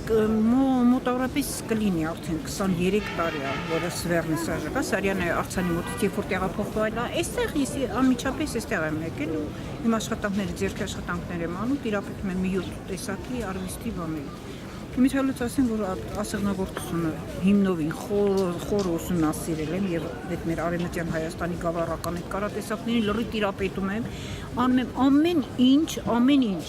մոտավորապես կլինի արդեն 23 տարի է, որը վերնիսաժը կա, Սարյանը Արցանի մոտից երբ որ տեղափոխվել է, այստեղ ես անմիջապես այստեղ եմ եկել ու իմ աշխատանքները, ձեռքի աշխատանքներ եմ անում, տիրապետում եմ մի 7 տեսակի արվեստի բաների։ Իմիջիալից ասեմ, որ ասեղնագործությունը հիմնովին խոր ուսումնասիրել եմ եւ այդ մեր արևմտյան Հայաստանի գավառական այդ կարատեսակներին լրիվ տիրապետում եմ, անում եմ ամեն ինչ,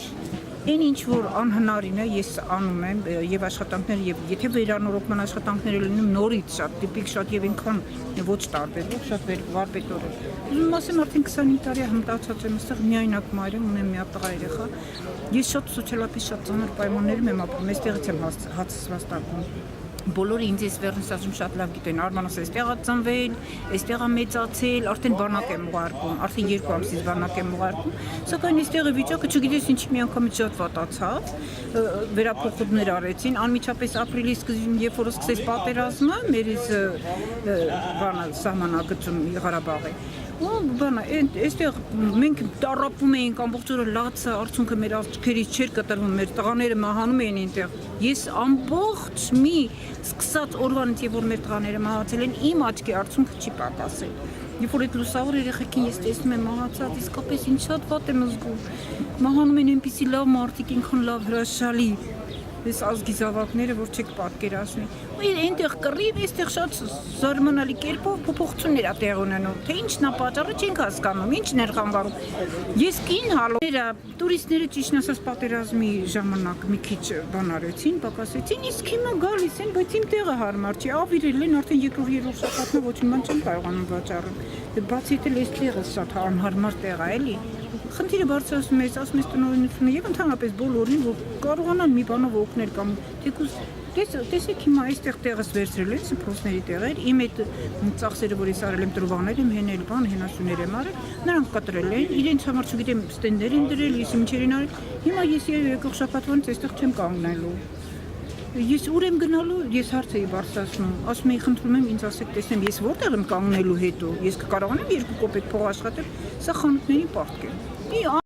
այն ինչ որ անհնարին է, ես անում եմ եւ աշխատանքները եւ եթե վերանորոգման աշխատանքները լինում նորից շատ տիպիկ շատ եւ ինքան ոչ տարբեր, շատ վարպետորեն։ Ուզում ասեմ արդեն 25 տարի հմտացած եմ, այստեղ միայնակ մայրեմ, ունեմ մի հատ տղա երեխա։ Ես շատ սոցիալապես շատ ծանր պայմաններում եմ ապրում, այստեղից եմ հացվածտակում։ Բոլորը ինձ այս վերնիսաժում շատ լավ գիտեն, Արմանոս այստեղ է ծնվել, այստեղ է մեծացել, արդեն բանակ եմ ուղարկում, արդեն 2 ամսից բանակ եմ ուղարկում, սակայն այստեղի վիճակը չգիտես ինչի մի անգամից շատ վատացավ, վերափոխումներ արեցին, անմիջապես ապրիլի սկզբին, երբ որ սկսեց պատերազմը, մերից սահմանագծում Ղարաբաղի, այստեղ մենք տառապում էինք ամբողջ օրը լացը, արդյունքը մեր աչքերից չէր կտրվում, մեր տղաները մահանում էին այնտեղ։ Ես ամբողջ մի սկսած օրվանից, երբ որ մեր տղաները մահացել են, իմ աչքի արդյունքը չի պակասել։ Երբ որ այդ լուսավոր երեխեքին ես տեսնում եմ մահացած, իսկապես ինչ շատ վատ եմ զգում։ Մահանում են այնպիսի լավ մարդիկ, ինքան լավ հրաշալի։ Այս ազգի զավակները, որ չեք պատկերացնի։ Ու այնտեղ կռիվ, այստեղ շատ զարմանալի կերպով փոփոխություններ է տեղ ունենում։ Թե ինչն է պատճառը, չենք հասկանում, ինչն էր խանգարում։ Ես կին հալոները, տուրիստները ճիշտ ասած պատերազմի ժամանակ մի քիչ բան արեցին, պակասեցին, իսկ հիմա գալիս են, բայց իմ տեղը հարմար չի։ Ավիրել են արդեն երկրորդ շաբաթն ոչ մի բան չեմ կարողանում վաճառել։ Բացի դա այս տեղը շատ անհարմար տեղ է, էլի։ Խնդիրը բարձրացնում ես, ասում ես տնօրինությունը եւ ընդհանրապես բոլորին, որ կարողանան մի բանով օգնել կամ թեկուզ տեսեք հիմա այստեղ տեղս վերցրել են սփռոցների տեղեր, իմ այդ ծախսերը, որ ես արել եմ տրվաներ եմ հենել, հենասյուներ եմ արել, նրանք կտրել են, իրենց համար չգիտեմ ստենդեր են դրել, ես ինչեր են արել, հիմա ես եկող շաբաթվանից այստեղ չեմ կանգնելու։ Ես ուր եմ գնալու, ես հարց էի բարձրացնում, ասում էի խնդրում եմ ինձ ասեք տեսնեմ, ես որտեղ եմ կանգնելու հետո, ես կկարողանամ 2 կոպեկ փող աշխատել, սա խանութների պարտք է։